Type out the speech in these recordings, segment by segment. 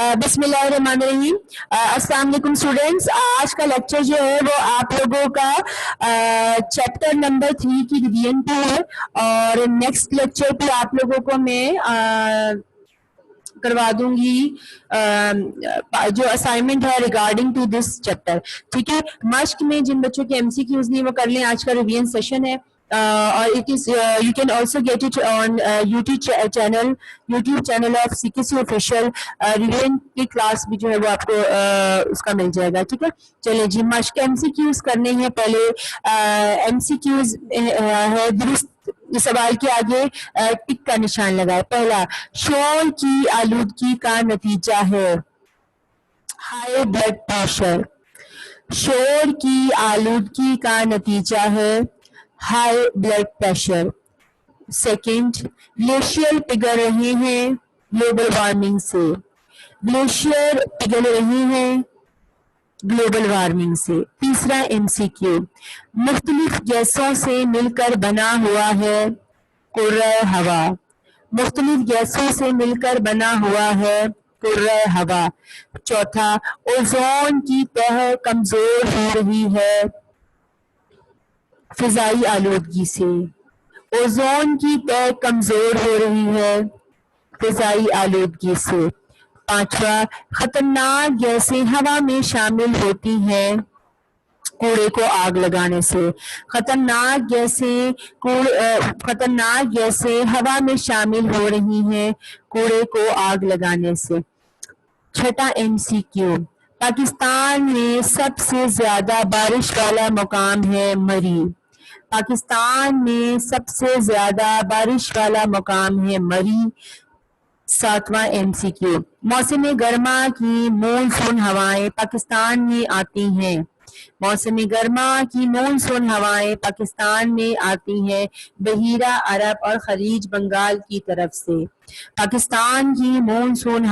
बिस्मिल्लाहिर्रहमानिर्रहीम। अस्सलाम वालेकुम स्टूडेंट्स। आज का लेक्चर जो है वो आप लोगों का चैप्टर नंबर 3 की रिवीजन पे है और नेक्स्ट लेक्चर पे आप लोगों को मैं करवा दूंगी जो असाइनमेंट है रिगार्डिंग टू दिस चैप्टर। ठीक है, मश्क में जिन बच्चों के एमसीक्यूज नहीं वो कर लें, आज का रिवीजन सेशन है और it is you can also get it on YouTube channel of CKC official. Revision की क्लास भी जो है वो आपको उसका मिल जाएगा। ठीक है, चलिए जी, मश्क एमसीक्यूज करने हैं। पहले एमसीक्यूज है दुरुस्त सवाल के आगे टिक का निशान लगाए। पहला, शोर की आलूदगी का नतीजा है हाई ब्लड प्रेशर। शोर की आलूदगी का नतीजा है high blood pressure. Second, glacier पिघल रहे हैं ग्लोबल वार्मिंग से। ग्लेशियर पिघल रहे हैं ग्लोबल वार्मिंग से। तीसरा एमसीक्यू, मुख्तलिफ गैसों से मिलकर बना हुआ है कुर्रे हवा। मुख्तलिफ गैसों से मिलकर बना हुआ है कुर्रे हवा। चौथा, ओजोन की तह कमजोर हो रही है फिजाई आलूदगी से। ओजोन की तह कमजोर हो रही है फिजाई आलूदगी से। पांचवा, खतरनाक गैसें हवा में शामिल होती हैं कूड़े को आग लगाने से। खतरनाक गैसें हवा में शामिल हो रही हैं कूड़े को आग लगाने से। छठा एमसीक्यू, पाकिस्तान में सबसे ज्यादा बारिश वाला मुकाम है मरी। पाकिस्तान में सबसे ज्यादा बारिश वाला मुकाम है मरी। सातवां एमसीक्यू, मौसम गर्मा की मानसून हवाएं पाकिस्तान में आती हैं। मौसम गर्मा की मानसून हवाएं पाकिस्तान में आती हैं बहीरा अरब और खलीज बंगाल की तरफ से। पाकिस्तान की मौसम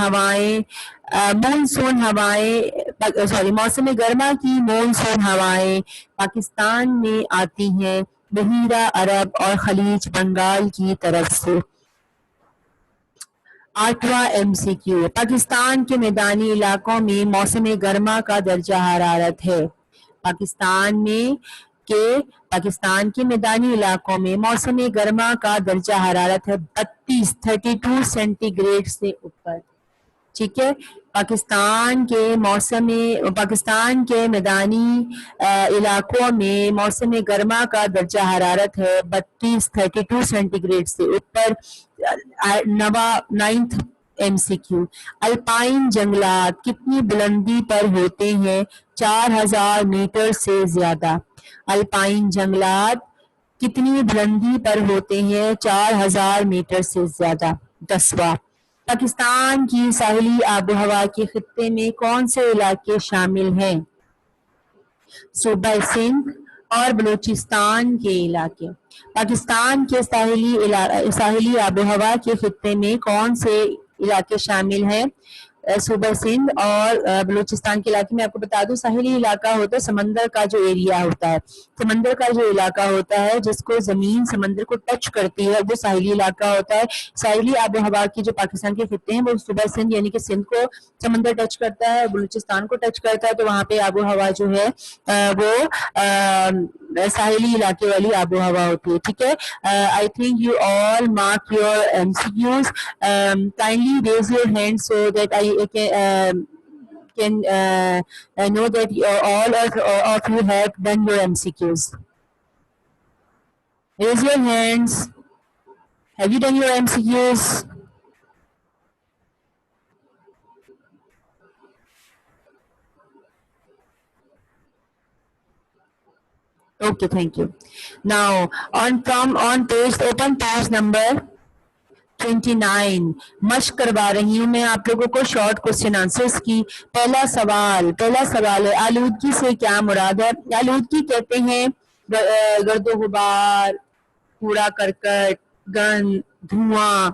गर्मा की मानसून हवाएं पाकिस्तान में आती हैं बहीरा अरब और खलीज बंगाल की तरफ से। आठवां एमसीक्यू, पाकिस्तान के मैदानी इलाकों में मौसम गर्मा का दर्जा हरारत है। पाकिस्तान के मैदानी इलाकों में मौसम गर्मा का दर्जा हरारत है 32 सेंटीग्रेड से ऊपर। ठीक है, पाकिस्तान के मैदानी इलाकों में मौसम गर्मा का दर्जा हरारत है 32 सेंटीग्रेड से ऊपर। नाइन्थ एमसीक्यू, अल्पाइन जंगलात कितनी बुलंदी पर होते हैं 4000 मीटर से ज्यादा। अल्पाइन जंगलात कितनी बुलंदी पर होते हैं 4000 मीटर से ज्यादा। 10वां, पाकिस्तान की साहिली आबोहवा के खित्ते में कौन से इलाके शामिल हैं? सूबा सिंध और बलूचिस्तान के इलाके। पाकिस्तान के साहिली आबोहवा के खित्ते में कौन से इलाके शामिल हैं? सूबा सिंध और बलूचिस्तान के इलाके में। आपको बता दूं, साहिली इलाका होता है समंदर का जो एरिया होता है, समंदर का जो इलाका होता है जिसको जमीन समंदर को टच करती है वो साहिली इलाका होता है। साहिली आबो हवा की जो पाकिस्तान के खित्ते हैं वो सूबा सिंध यानी कि सिंध को समंदर टच करता है, बलूचिस्तान को टच करता है, तो वहाँ पे आबो हवा जो है वो साहिली इलाके वाली आबो हवा होती है। ठीक है, I think you all mark your MCQs. Kindly raise your hand so that I can know that all of you have done your MCQs. Raise your hands. Have you done your MCQs? Okay, thank you. Now, open page number 29 मश्क करवा रही हूँ मैं आप लोगों को short question answers की। पहला सवाल है, आलूदगी से क्या मुराद है? आलूदगी कहते हैं गर्दो गुबार, कूड़ा करकट, गंद, धुआं,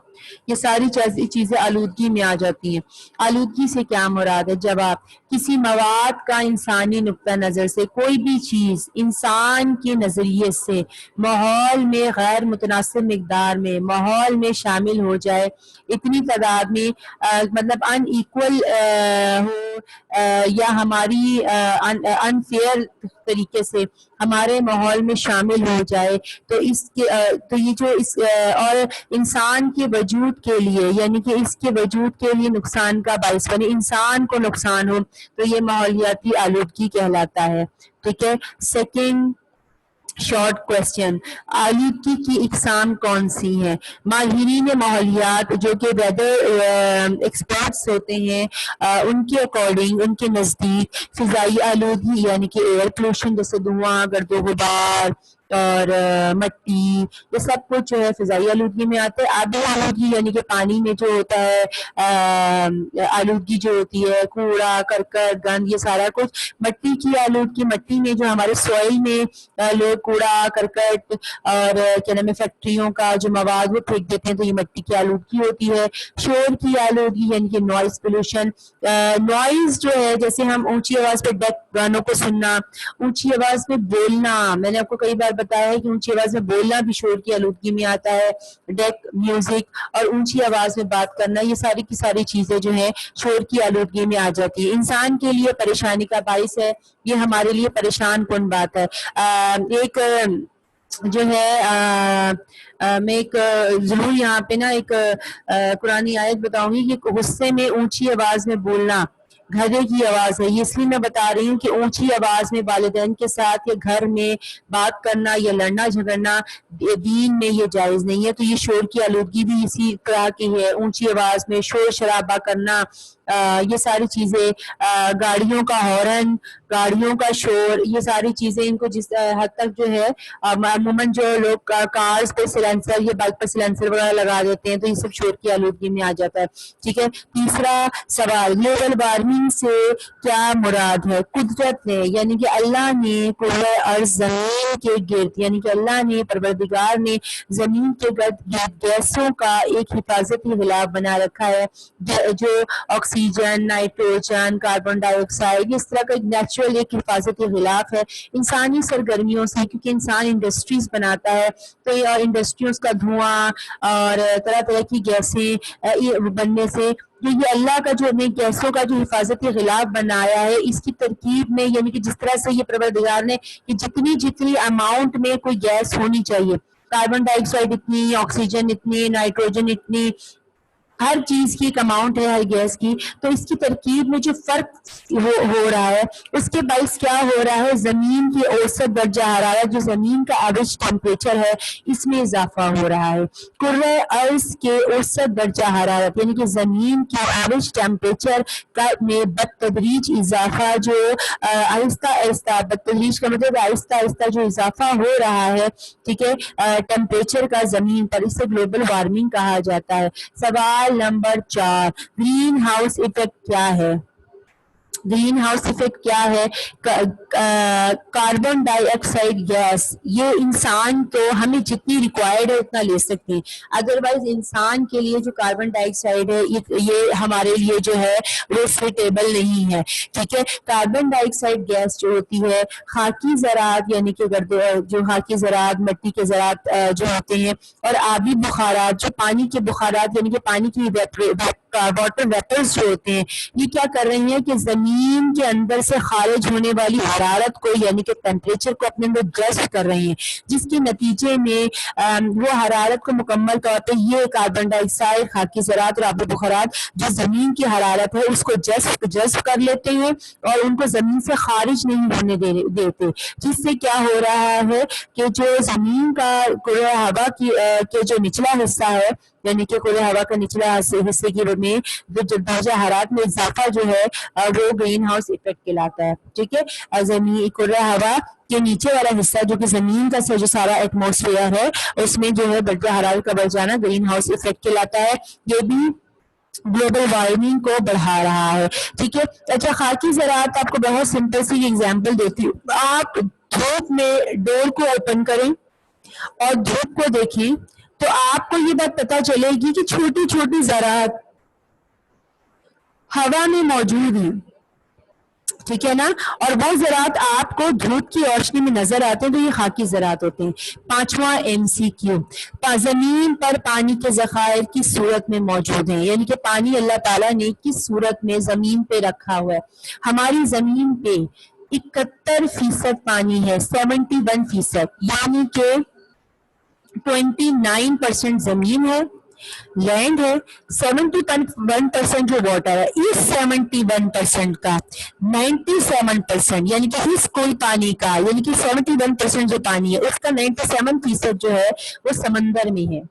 یہ ساری چیزیں آلودگی میں آ جاتی ہیں۔ آلودگی سے کیا مراد ہے؟ جب آپ کسی مواد کا انسانی نقطہ نظر سے کوئی بھی چیز انسان کے نظریے سے ماحول میں غیر متناسب مقدار میں ماحول میں شامل ہو جائے، اتنی تعداد میں مطلب ان ایکول ہو یا ہماری انفیئر طریقے سے ہمارے ماحول میں شامل ہو جائے، تو اس کے تو یہ جو اس اور انسان کے وجود کے لیے یعنی کہ اس کے وجود کے لیے نقصان کا باعث بنے، انسان کو نقصان ہو، تو یہ ماحولیاتی آلودگی کہلاتا ہے۔ ٹھیک ہے۔ سیکنڈ شارٹ کوشچن، آلودگی کی اقسام کون سی ہیں؟ ماہرین ماحولیات جو کہ ویدر ایکسپرٹس ہوتے ہیں ان کے اکارڈنگ، ان کے نزدیک فضائی آلودگی یعنی کہ ایئر پولوشن جیسے دھواں، گرد و غبار اور مٹی، یہ سب کچھ جو ہے فضائی آلودگی میں آتا ہے۔ آبی آلودگی یعنی کہ پانی میں جو ہوتا ہے آلودگی جو ہوتی ہے، کوڑا کرکٹ گند، یہ سارا کچھ۔ مٹی کی آلودگی، مٹی میں جو ہمارے سوئل میں لوگ کوڑا کرکٹ اور کیا نام ہے فیکٹریوں کا جو مواد وہ پھینک دیتے ہیں، تو یہ مٹی کی آلودگی ہوتی ہے۔ شور کی آلودگی یعنی کہ نوائز پولوشن، نوائز جو ہے جیسے ہم اونچی آواز پہ ڈیک گانوں کو سننا، اونچی آواز میں بولنا، میں نے آپ کو کئی بار بتایا ہے کہ اونچی آواز میں بولنا بھی شور کی آلودگی میں آتا ہے، ڈیک میوزک اور اونچی آواز میں بات کرنا، یہ ساری کی ساری چیزیں جو ہیں شور کی آلودگی میں آ جاتی ہے۔ انسان کے لیے پریشانی کا باعث ہے، یہ ہمارے لیے پریشان کن بات ہے۔ ایک جو ہے میں ایک ضرور یہاں پہ نا ایک قرآنی آیت بتاؤں گی کہ غصے میں اونچی آواز میں بولنا گھڑے کی آواز ہے، یہ اس لیے میں بتا رہی ہوں کہ اونچی آواز میں والدین کے ساتھ یا گھر میں بات کرنا یا لڑنا جھگڑنا دین میں یہ جائز نہیں ہے، تو یہ شور کی آلودگی بھی اسی طرح کی ہے۔ اونچی آواز میں شور شرابہ کرنا، یہ ساری چیزیں، گاڑیوں کا ہارن، گاڑیوں کا شور، یہ ساری چیزیں ان کو جس حد تک جو ہے عموماً جو لوگ کارز پہ سیلنسر یا بائک پہ سیلنسر وغیرہ لگا دیتے ہیں، تو یہ سب شور کی آلودگی میں آ جاتا ہے۔ ٹھیک ہے۔ تیسرا سوال، گلوبل وارمنگ سے کیا مراد ہے؟ قدرت نے یعنی کہ اللہ نے کرۂ ارض زمین کے گرد یعنی کہ اللہ نے پروردگار نے زمین کے گرد گیسوں کا ایک حفاظتی غلاف بنا رکھا ہے، جو آکسیجن، نائٹروجن، کاربن ڈائی آکسائڈ، اس طرح کا ایک نیچرل ایک حفاظتی غلاف ہے انسانی سرگرمیوں سے، کیونکہ انسان انڈسٹریز بناتا ہے، تو یہ انڈسٹریز کا دھواں اور طرح طرح کی گیسیں بننے سے جو یہ اللہ کا جو نے گیسوں کا جو حفاظتی غلاف بنایا ہے، اس کی ترکیب میں یعنی کہ جس طرح سے یہ پروردگار نے کہ جتنی اماؤنٹ میں کوئی گیس ہونی چاہیے، کاربن ڈائی آکسائڈ اتنی، آکسیجن اتنی، نائٹروجن اتنی، ہر چیز کی ایک اماؤنٹ ہے ہر گیس کی، تو اس کی ترکیب میں جو فرق ہو رہا ہے اس کے باعث کیا ہو رہا ہے؟ زمین کی اوسط درجہ حرارت جو زمین کا ایوریج ٹیمپریچر ہے اس میں اضافہ ہو رہا ہے۔ کرۂ ارض کے اوسط درجہ حرارت یعنی کہ زمین کے ایوریج ٹیمپریچر میں بتدریج اضافہ جو آہستہ آہستہ، بتدریج کا مطلب آہستہ آہستہ جو اضافہ ہو رہا ہے، ٹھیک ہے، ٹیمپریچر کا زمین پر، اسے گلوبل وارمنگ کہا جاتا ہے۔ سوال نمبر 4، گرین ہاؤس ایفیکٹ کیا ہے؟ گرین ہاؤس ایفیکٹ کیا ہے؟ کاربن ڈائی آکسائڈ گیس، یہ انسان تو ہمیں جتنی ریکوائرڈ ہے اتنا لے سکتے ہیں، ادروائز انسان کے لیے جو کاربن ڈائی آکسائڈ ہے یہ ہمارے لیے جو ہے وہ سوٹیبل نہیں ہے۔ ٹھیک ہے۔ کاربن ڈائی آکسائڈ گیس جو ہوتی ہے خاکی زراعت یعنی کہ جو خاکی زراعت، مٹی کے زراعت جو ہوتے ہیں، اور آبی بخارات جو پانی کے بخارات یعنی کہ پانی کی واٹر ویپرز جو ہوتے ہیں، یہ کیا کر رہے ہیں کہ زمین کے اندر سے خارج ہونے والی حرارت کو یعنی کہ ٹیمپریچر کو اپنے اندر جذب کر رہے ہیں، جس کے نتیجے میں وہ حرارت کو مکمل طور پہ یہ کاربن ڈائی آکسائڈ، خاکی زراعت اور آبی بخارات جو زمین کی حرارت ہے اس کو جذب کر لیتے ہیں اور ان کو زمین سے خارج نہیں ہونے دیتے، جس سے کیا ہو رہا ہے کہ جو زمین کا کرۂ ہوا کے جو نچلا حصہ ہے یعنی کہ کرۂ ہوا کا نچلا حصے کی میں جو درجہ حرارت میں اضافہ جو ہے وہ گرین ہاؤس ایفیکٹ کہلاتا ہے۔ ٹھیک ہے۔ زمین کرۂ ہوا کے نیچے والا حصہ جو کہ زمین کا جو سارا ایٹماسفیئر ہے اس میں جو ہے درجہ حرارت کا بڑھ جانا گرین ہاؤس ایفیکٹ کہلاتا ہے، یہ بھی گلوبل وارمنگ کو بڑھا رہا ہے۔ ٹھیک ہے۔ اچھا، خاکی زراعت آپ کو بہت سمپل سی ایگزامپل دیتی ہوں، آپ دھوپ میں ڈور کو اوپن کریں اور دھوپ کو دیکھیں تو تو آپ کو یہ بات پتہ چلے گی کہ چھوٹی چھوٹی ذرات ہوا میں موجود ہیں، ٹھیک ہے نا، اور وہ ذرات آپ کو دھوپ کی روشنی میں نظر آتے ہیں تو یہ خاکی ذرات ہوتے ہیں۔ 5واں MCQ، زمین پر پانی کے ذخائر کس صورت میں موجود ہیں، یعنی کہ پانی اللہ تعالیٰ نے کس صورت میں زمین پہ رکھا ہوا ہے۔ ہماری زمین پہ 71% پانی ہے، 71%، یعنی کہ 29% زمین ہے، لینڈ ہے، 71% جو واٹر ہے۔ اس 71% کا 97%، یعنی کہ اس کل پانی کا، یعنی کہ 71% جو پانی ہے اس کا 97% جو ہے وہ سمندر میں ہے۔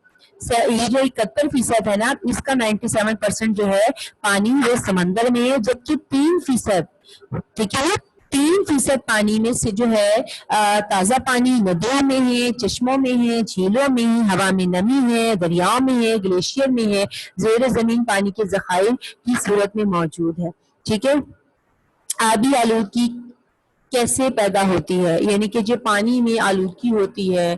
یہ جو 71% ہے نا، اس کا 97% جو ہے پانی وہ سمندر میں ہے، جبکہ 3%، ٹھیک ہے، 3% پانی میں سے جو ہے تازہ پانی ندیوں میں ہے، چشموں میں ہے، جھیلوں میں ہے، ہوا میں نمی ہے، دریاؤں میں ہے، گلیشیئر میں ہے، زیر زمین پانی کے ذخائر کی صورت میں موجود ہے، ٹھیک ہے۔ آبی آلودگی کیسے پیدا ہوتی ہے، یعنی کہ جو پانی میں آلودگی ہوتی ہے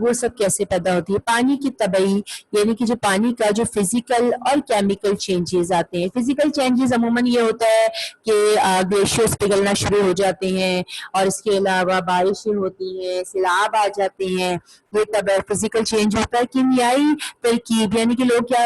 وہ سب کیسے پیدا ہوتی ہے۔ پانی کی طبعی، یعنی کہ جو پانی کا جو فزیکل اور کیمیکل چینجز آتے ہیں۔ فزیکل چینجز عموماً یہ ہوتا ہے کہ گلیشیئرز پگھلنا شروع ہو جاتے ہیں، اور اس کے علاوہ بارشیں ہوتی ہیں، سیلاب آ جاتے ہیں، یہ تب فزیکل چینج ہوتا ہے۔ کیمیائی ترکیب، یعنی کہ لوگ کیا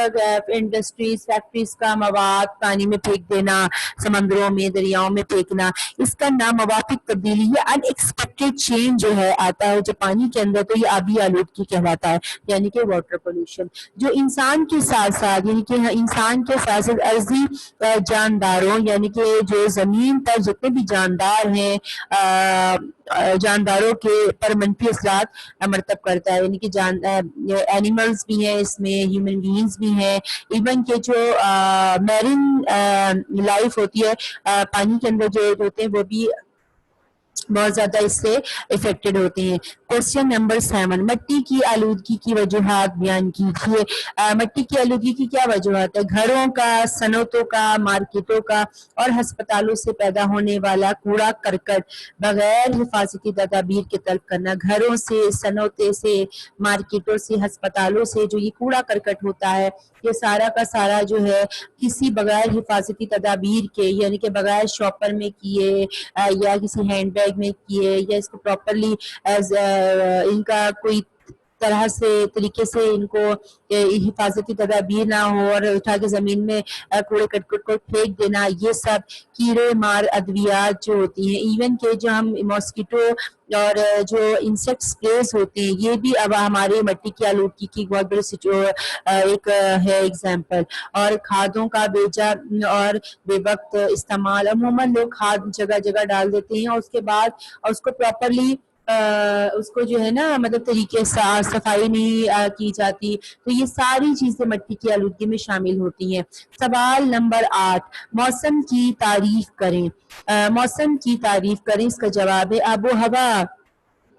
انڈسٹریز، فیکٹریز کا مواد پانی میں پھینک دینا، سمندروں میں، دریاؤں میں پھینکنا، اس کا نام موافق تبدیلی یا ان ایکسپیکٹڈ چینج جو ہے آتا ہے جو پانی کے اندر، تو یہ آبی آلودگی کہلاتا ہے، یعنی کہ واٹر پولوشن۔ جو انسان کے ساتھ ساتھ، یعنی کہ انسان کے ساتھ ساتھ ارضی جانداروں، یعنی کہ جو زمین پر جتنے بھی جاندار ہیں، جانداروں کے پر منفی اثرات مرتب کرتا ہے، یعنی کہ اینیملز بھی ہیں اس میں، ہیومن بینگز بھی ہیں، ایون کہ جو میرین لائف ہوتی ہے پانی کے اندر جو ہوتے ہیں وہ بھی بہت زیادہ اس سے افیکٹڈ ہوتے ہیں۔ کوشچن نمبر 7، مٹی کی آلودگی کی وجوہات بیان کیجیے۔ مٹی کی آلودگی کی کیا وجوہات ہے؟ گھروں کا، صنعتوں کا، مارکیٹوں کا اور ہسپتالوں سے پیدا ہونے والا کوڑا کرکٹ بغیر حفاظتی تدابیر کے طلب کرنا۔ گھروں سے، صنعتوں سے، مارکیٹوں سے، ہسپتالوں سے جو یہ کوڑا کرکٹ ہوتا ہے، یہ سارا کا سارا جو ہے کسی بغیر حفاظتی تدابیر کے، یعنی کہ بغیر شاپر میں کیے یا کسی ہینڈ بیگ میں کیے، یا اس کو پراپرلی ان کا کوئی طرح سے طریقے سے ان کو حفاظتی تدابیر نہ ہو اور اٹھا کے زمین میں کوڑے کرکٹ کو پھینک دینا، یہ سب کیڑے مار ادویات جو ہوتی ہیں، ایون کہ جو ہم ماسکیٹو اور جو انسیکٹ اسپریز ہوتے ہیں، یہ بھی اب ہمارے مٹی کی آلودگی کی بہت بڑی جو ایک ہے ایگزامپل۔ اور کھادوں کا بیجا اور بے وقت استعمال، عموماً لوگ کھاد جگہ جگہ ڈال دیتے ہیں اور اس کے بعد اس کو پراپرلی اس کو جو ہے نا مطلب طریقے سے صفائی نہیں کی جاتی، تو یہ ساری چیزیں مٹی کی آلودگی میں شامل ہوتی ہیں۔ سوال نمبر 8، موسم کی تعریف کریں۔ موسم کی تعریف کریں، اس کا جواب ہے آب و ہوا،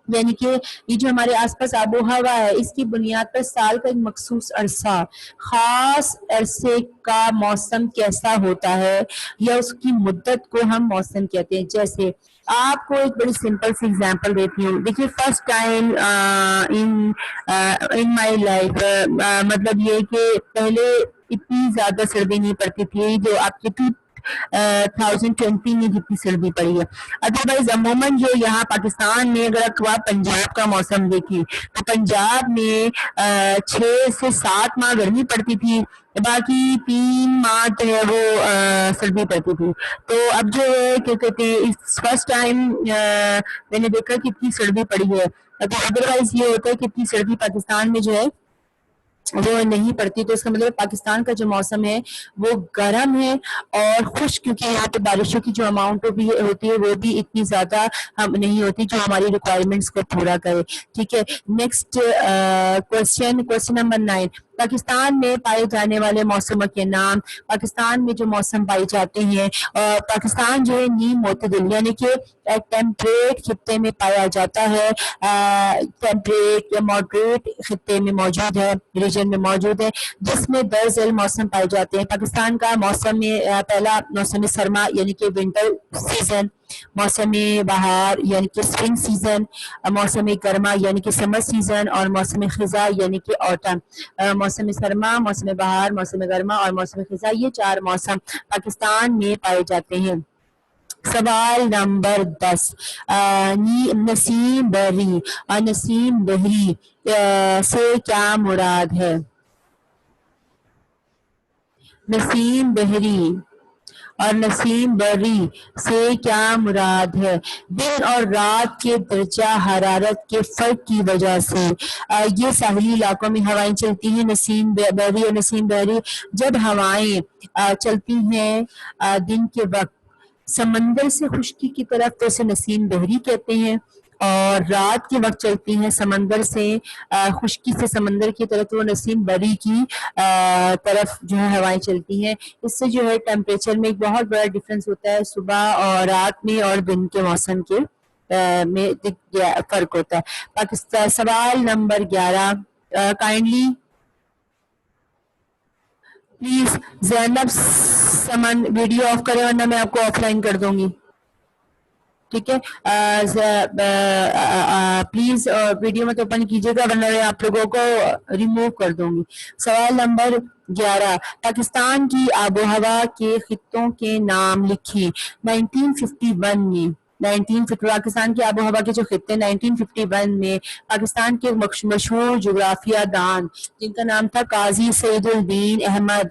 یعنی کہ یہ جو ہمارے آس پاس آب و ہوا ہے اس کی بنیاد پر سال کا ایک مخصوص عرصہ، خاص عرصے کا موسم کیسا ہوتا ہے یا اس کی مدت کو ہم موسم کہتے ہیں۔ جیسے آپ کو ایک بڑی سمپل سی ایگزامپل دیتی ہوں، دیکھیے first time in my life, مطلب یہ کہ پہلے اتنی زیادہ سردی نہیں پڑتی تھی جو آپ کے 2020 میں جتنی سردی پڑی ہے۔ ادروائز عموماً جو یہاں پاکستان میں اگر آپ پنجاب کا موسم دیکھیں تو پنجاب میں 6 سے 7 ماہ گرمی پڑتی تھی، باقی 3 ماہ جو ہے وہ سردی پڑتی تھی۔ تو اب جو ہے کہ کہتے ہیں فرسٹ ٹائم میں نے دیکھا کہ اتنی سردی پڑی ہے، تو ادروائز یہ ہوتا ہے کہ اتنی سردی پاکستان میں جو ہے وہ نہیں پڑتی، تو اس کا مطلب پاکستان کا جو موسم ہے وہ گرم ہے اور خشک، کیونکہ یہاں پہ بارشوں کی جو اماؤنٹ بھی ہوتی ہے وہ بھی اتنی زیادہ نہیں ہوتی جو ہماری ریکوائرمنٹس کو پورا کرے، ٹھیک ہے۔ نیکسٹ کوشچن نمبر 9، پاکستان میں پائے جانے والے موسموں کے نام۔ پاکستان میں جو موسم پائے جاتے ہیں، پاکستان جو ہے نیم معتدل یعنی کہ ٹیمپریٹ خطے میں پایا جاتا ہے، ٹیمپریٹ یا ماڈریٹ خطے میں موجود ہے، ریجن میں موجود ہے، جس میں درجہ موسم پائے جاتے ہیں۔ پاکستان کا موسم میں پہلا موسم سرما یعنی کہ ونٹر سیزن، मौसम बहार यानी कि स्प्रिंग सीजन, मौसम गर्मा यानी कि समर सीजन, और मौसम खिजा यानी कि ऑटम। मौसम सरमा, मौसम बहार, मौसम गर्मा और मौसम खिजा, ये 4 मौसम पाकिस्तान में पाए जाते हैं। सवाल नंबर 10, नसीम बहरी और नसीम बहरी से क्या मुराद है? नसीम बहरी और नसीम बरी से क्या मुराद है? दिन और रात के दर्जा हरारत के फर्क की वजह से ये साहली इलाकों में हवाएं चलती हैं। नसीम बरी और नसीम बरी, जब हवाएं चलती हैं दिन के वक्त समंदर से खुश्की की तरफ तो इसे नसीम बहरी कहते हैं, और रात के वक्त चलती हैं समंदर से खुश्की से समंदर की तरफ तो वो नसीम बरी की तरफ जो है हवाएं चलती हैं। इससे जो है टेम्परेचर में एक बहुत बड़ा डिफरेंस होता है, सुबह और रात में और दिन के मौसम के में फर्क होता है। पाकिस्तान सवाल number 11, kindly please Zainab Saman video off करें वरना मैं आपको ऑफलाइन कर दूंगी, ठीक है? प्लीज वीडियो मत ओपन कीजिएगा वरना मैं आप लोगों को रिमूव कर दूंगी। सवाल नंबर 11, पाकिस्तान की आबो हवा के खित्तों के नाम लिखें। 1951 में पाकिस्तान की आबो हवा के जो खित्ते 1951 में पाकिस्तान के मशहूर जोग्राफिया दान जिनका नाम था काजी सईदुद्दीन अहमद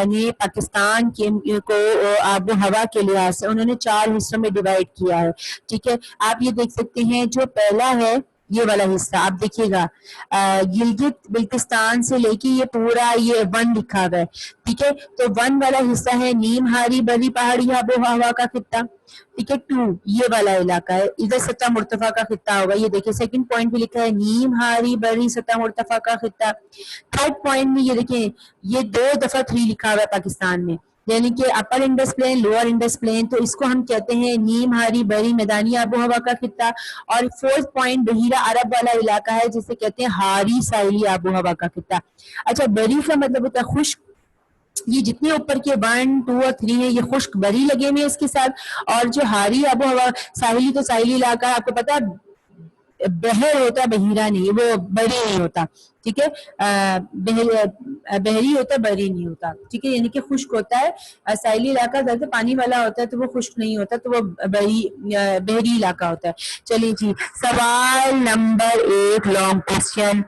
ने पाकिस्तान के को आबो हवा के लिहाज से उन्होंने 4 हिस्सों में डिवाइड किया है, ठीक है? आप ये देख सकते हैं, जो पहला है ये वाला हिस्सा आप देखिएगा, गिलगित बिल्तिस्तान से लेके ये पूरा ये 1 लिखा हुआ है, ठीक है? तो 1 वाला हिस्सा है नीम हारी बरी पहाड़ी आबो हवा का खित्ता, ठीक है? 2 ये वाला इलाका है, इधर सतह मुर्तफा का खित्ता होगा, ये देखिए सेकंड पॉइंट पे लिखा है नीम हारी बरी सतह मुर्तफा का खित्ता। थर्ड पॉइंट में ये देखिए ये 2 दफा 3 लिखा हुआ है पाकिस्तान में, यानी कि upper Indus plain lower Indus plain, तो इसको हम कहते हैं नीम हारी बरी मैदानी आबो हवा का खित्ता। और 4th पॉइंट बहीरा अरब वाला इलाका है जिसे कहते हैं हारी साहिली आबो हवा का खित्ता। अच्छा, बरी का मतलब होता है खुश्क, ये जितने ऊपर के 1, 2 और 3 है ये खुश्क बरी लगे हुए इसके साथ, और जो हारी आबो हवा साहिली तो साहिली इलाका है, आपको पता है बहर होता, बहीरा नहीं, वो बरी नहीं होता, ठीक है? बहरी होता, बरी नहीं होता, ठीक है? यानी कि खुश्क होता है, साहिली इलाका ज्यादा पानी वाला होता है तो वो खुश्क नहीं होता, तो वो बहरी इलाका होता है। चलिए जी, सवाल नंबर 1 लॉन्ग क्वेश्चन,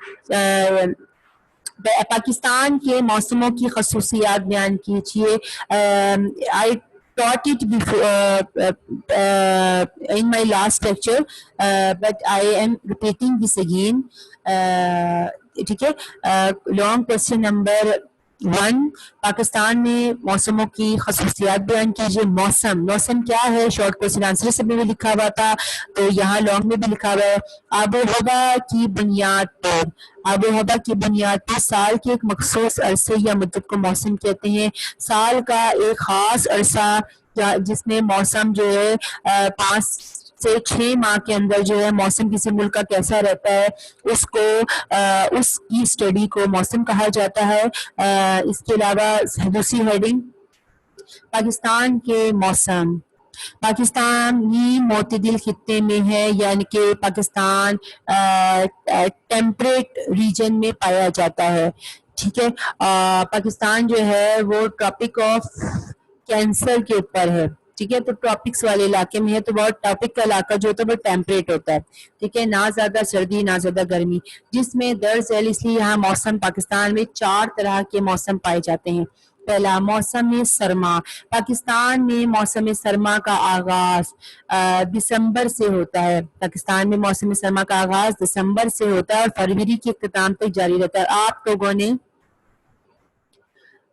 पाकिस्तान के मौसमों की खसूसियात बयान कीजिए। आई taught it before in my last lecture, but I am repeating this again. ठीक है? लॉन्ग क्वेश्चन नंबर 1, पाकिस्तान में मौसमों की खसूसियात बयान कीजिए। मौसम क्या है? शॉर्ट क्वेश्चन आंसर से भी लिखा हुआ था, तो यहाँ लॉन्ग में भी लिखा हुआ है। आबो हवा की बुनियाद पर साल के एक मखसूस अरसे या मुद्दत को मौसम कहते हैं। साल का एक खास अरसा जिसमें मौसम जो है 5 से 6 माह के अंदर जो है मौसम किसी मुल्क का कैसा रहता है उसको उसकी स्टडी को मौसम कहा जाता है। इसके अलावा दूसरी हेडिंग, पाकिस्तान के मौसम। पाकिस्तानी मोतदिल खित्ते में है, यानी कि पाकिस्तान टेम्परेट रीजन में पाया जाता है, ठीक है? पाकिस्तान जो है वो ट्रॉपिक ऑफ कैंसर के ऊपर है, ठीक है? तो ट्रॉपिक्स वाले इलाके में है, तो बहुत ट्रॉपिक का इलाका जो होता है वो टेम्परेट होता है, ठीक है? ना ज्यादा सर्दी ना ज्यादा गर्मी, जिसमें दर्ज है। इसलिए यहाँ मौसम पाकिस्तान में 4 तरह के मौसम पाए जाते हैं। पहला मौसम सरमा, पाकिस्तान में मौसम सरमा का आगाज दिसंबर से होता है। पाकिस्तान में मौसम सरमा का आगाज दिसंबर से होता है और फरवरी के इख्तिताम तक जारी रहता है। आप लोगों ने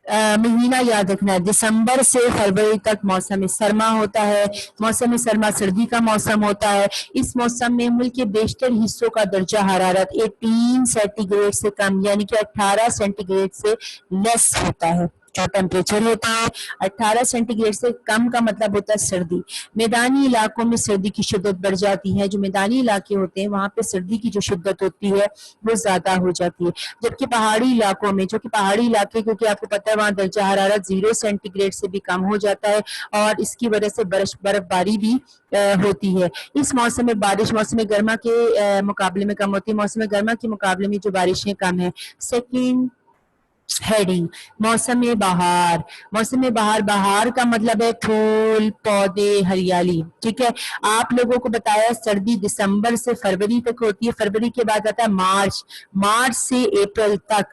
महीना याद रखना है, दिसंबर से फरवरी तक मौसम सरमा होता है। मौसम सरमा सर्दी का मौसम होता है। इस मौसम में मुल्क के बेशतर हिस्सों का दर्जा हरारत 18 सेंटीग्रेड से कम यानी कि 18 सेंटीग्रेड से लेस होता है, जो टेम्परेचर होता है 18 सेंटीग्रेड से कम का मतलब होता है सर्दी। मैदानी इलाकों में सर्दी की शिद्दत बढ़ जाती है, जो मैदानी इलाके होते हैं वहाँ पे सर्दी की जो शिद्दत होती है वो ज़्यादा हो जाती है। जबकि पहाड़ी इलाकों में, जो कि पहाड़ी इलाके क्योंकि आपको पता है वहाँ दर्जा हरारत 0 सेंटीग्रेड से भी कम हो जाता है और इसकी वजह से बर्फबारी भी होती है। इस मौसम में बारिश मौसम गर्मा के मुकाबले में कम होती है, मौसम गर्मा के मुकाबले में जो बारिशें कम है। सेकेंड हेडिंग मौसम बहार। मौसम बहार, बहार का मतलब है फूल पौधे हरियाली, ठीक है। आप लोगों को बताया सर्दी दिसंबर से फरवरी तक होती है, फरवरी के बाद आता है मार्च, मार्च से अप्रैल तक,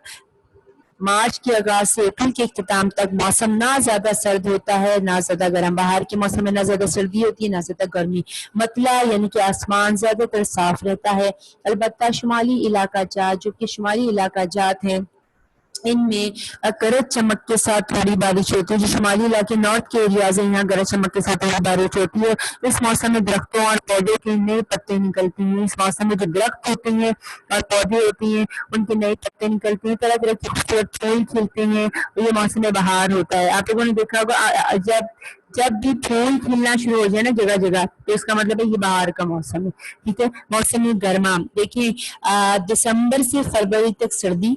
मार्च के आगाज से अप्रैल के इख्तिताम तक मौसम ना ज्यादा सर्द होता है ना ज्यादा गर्म। बाहर के मौसम में ना ज्यादा सर्दी होती है ना ज्यादा गर्मी। मतला यानी कि आसमान ज्यादातर साफ रहता है। अलबत्ता शुमाली इलाका जात, जो कि शुमाली इलाका जात हैं, इनमें गरज चमक के साथ थोड़ी बारिश होती है। जो शुमाली इलाके नॉर्थ के एरियाज है, यहाँ गरज चमक के साथ थोड़ी बारिश होती है। इस मौसम में दरख्तों और पौधों के नए पत्ते निकलते हैं। इस मौसम में जो दरख्त होते हैं और पौधे होती हैं उनके नए पत्ते निकलते हैं, तरह तरह के खूबसूरत फूल खिलते हैं। ये मौसम बहार होता है। आप लोगों ने देखा होगा जब भी फूल खिलना शुरू हो जाए ना जगह जगह, तो इसका मतलब है ये बहार का मौसम है, ठीक है। मौसम गर्मा देखिए, दिसंबर से फरवरी तक सर्दी,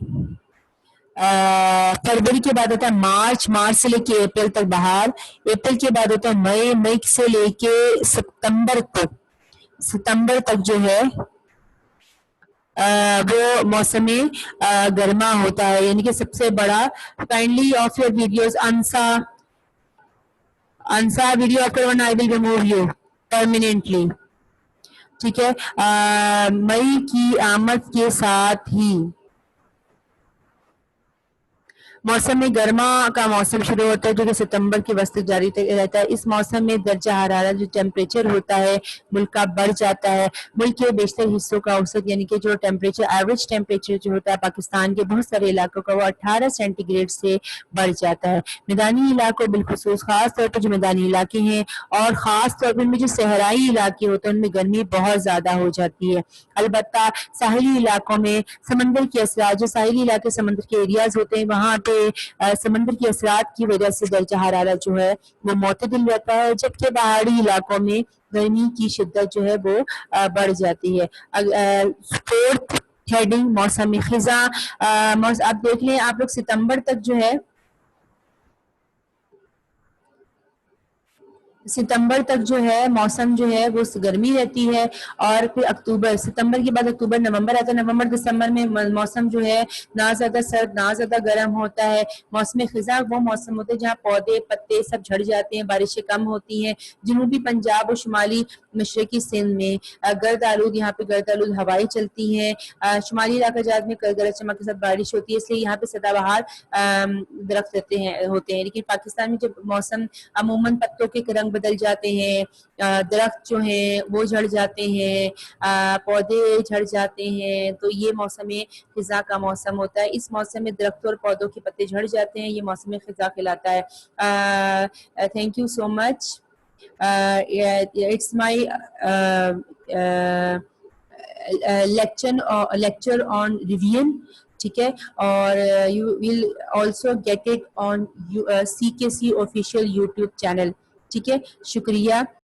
फरवरी के बाद होता है मार्च, मार्च से लेके अप्रैल तक बहार, अप्रैल के बाद होता है मई, मई से लेके सितंबर तक, सितंबर तक जो है वो मौसम गर्मा होता है। यानी कि सबसे बड़ा kindly of your videos अंसा video after one I will remove you permanently, ठीक है। मई की आमद के साथ ही मौसम गर्मा का मौसम शुरू होता है, जो कि सितंबर के वस्त जारी रहता है। इस मौसम में दर्जा हरारत जो टेम्परेचर होता है मुल्क का बढ़ जाता है। मुल्क के बेशतर हिस्सों का औसत यानी कि जो टेम्परेचर एवरेज टेम्परेचर जो होता है पाकिस्तान के बहुत सारे इलाकों का वो 18 सेंटीग्रेड से बढ़ जाता है। मैदानी इलाकों बिलखुसूस खास तौर पर जो मैदानी इलाके हैं और खास तौर पर उनमें जो सहराई इलाके होते हैं उनमें गर्मी बहुत ज्यादा हो जाती है। अलबत्ता साहिली इलाकों में समंदर के असरात, जो साहिली इलाके समंदर के एरियाज होते हैं वहाँ पे समंदर के असरात की वजह से दर्जा हरारत जो है वो मोतदिल रहता है, जबकि पहाड़ी इलाकों में गर्मी की शिद्दत जो है वो बढ़ जाती है। फोर्थ हेडिंग मौसम खिजा। आप देख लें आप लोग सितंबर तक जो है, सितंबर तक जो है मौसम जो है वो गर्मी रहती है और फिर अक्टूबर, सितंबर के बाद अक्टूबर नवंबर आता है। नवंबर दिसंबर में मौसम जो है ना ज्यादा सर्द ना ज्यादा गर्म होता है। मौसम खिजा वो मौसम होता है जहाँ पौधे पत्ते सब झड़ जाते हैं, बारिशें कम होती हैं। जनूबी पंजाब और शुमाली मशरकी सिंध में गर्द आलूद, यहाँ पे गर्द आलूद हवाएं चलती हैं। शुमाली इलाका जात में गरज चमक के साथ बारिश होती है, इसलिए यहाँ पे सदाबहार दरख्त होते हैं। लेकिन पाकिस्तान में जब मौसम अमूमन पत्तों के रंग बदल जाते हैं, दरख्त जो हैं वो झड़ जाते हैं, पौधे झड़ जाते हैं, तो ये मौसम खिजा का मौसम होता है। इस मौसम में दरख्तों और पौधों के पत्ते झड़ जाते हैं, ये मौसम खिजा कहलाता है। Thank you so much. It's my lecture on revision, ठीक है। और you will also get it on CKC official YouTube channel, ठीक है। शुक्रिया।